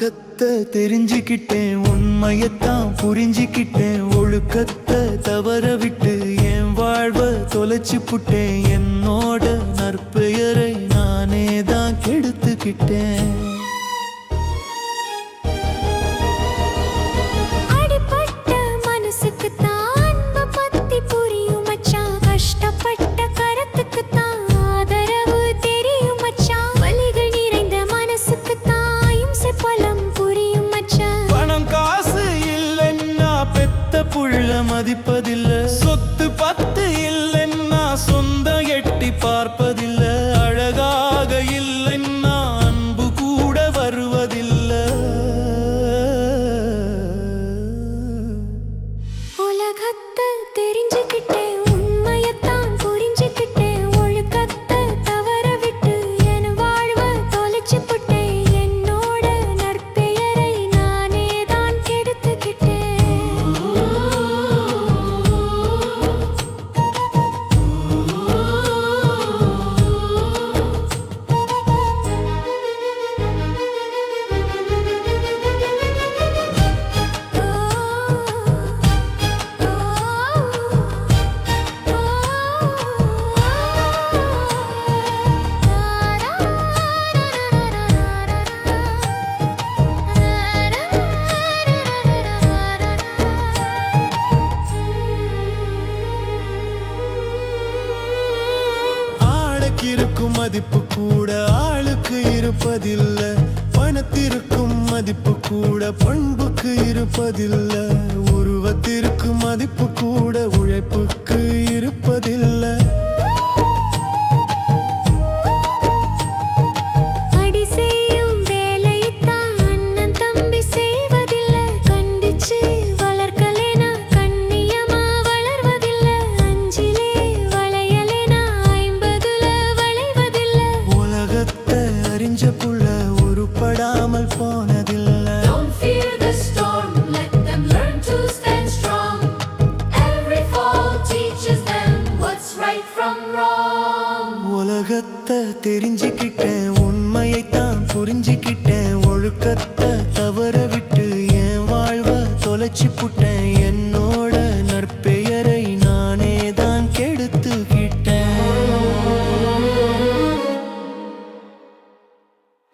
உலகத்தை தெரிஞ்சுக்கிட்டேன், உண்மையத்தான் புரிஞ்சுக்கிட்டேன். ஒழுக்கத்தை தவற விட்டு என் வாழ்வை தொலைச்சு புட்டேன். என்னோட நற்பெயரை நானே தான் கெடுத்துக்கிட்டேன். புள்ள மதிப்பதில்ல, சொத்து பத்து இல்லைன்னா சொந்தம் எட்டி பார்ப்பதில்ல. அழகாக இல்லைன்னா அன்பு கூட வருவதில்லை. உலகத்தை தெரிஞ்சுக்கிட்டேன், உண்மையத்தான் புரிஞ்சுக்கிட்டேன். ஒழுக்கத்தை தவற விட்டு என் வாழ்வை தொலைச்சு புட்டேன். என்னோட நற்பெயரை நானே தான் கெடுத்துக்கிட்டேன். இருக்கும் மதிப்பு கூட ஆளுக்கு இருப்பதில்லை. பணத்திற்கும் மதிப்பு கூட பண்புக்கு இருப்பதில்லை. உருவத்திற்கு மதிப்பு கூட உழைப்புக்கு இருப்பதில்லை. புள்ள உருப்படாமல் போனதில்லை. Don't fear the storm, let them learn to stand strong. Every fall teaches them what's right from wrong. உலகத்தை தெரிஞ்சுக்கிட்டேன், உண்மையைத்தான் புரிஞ்சுக்கிட்டேன். ஒழுக்கத்தை தவற விட்டு என் வாழ்வை தொலைச்சு புட்டேன்.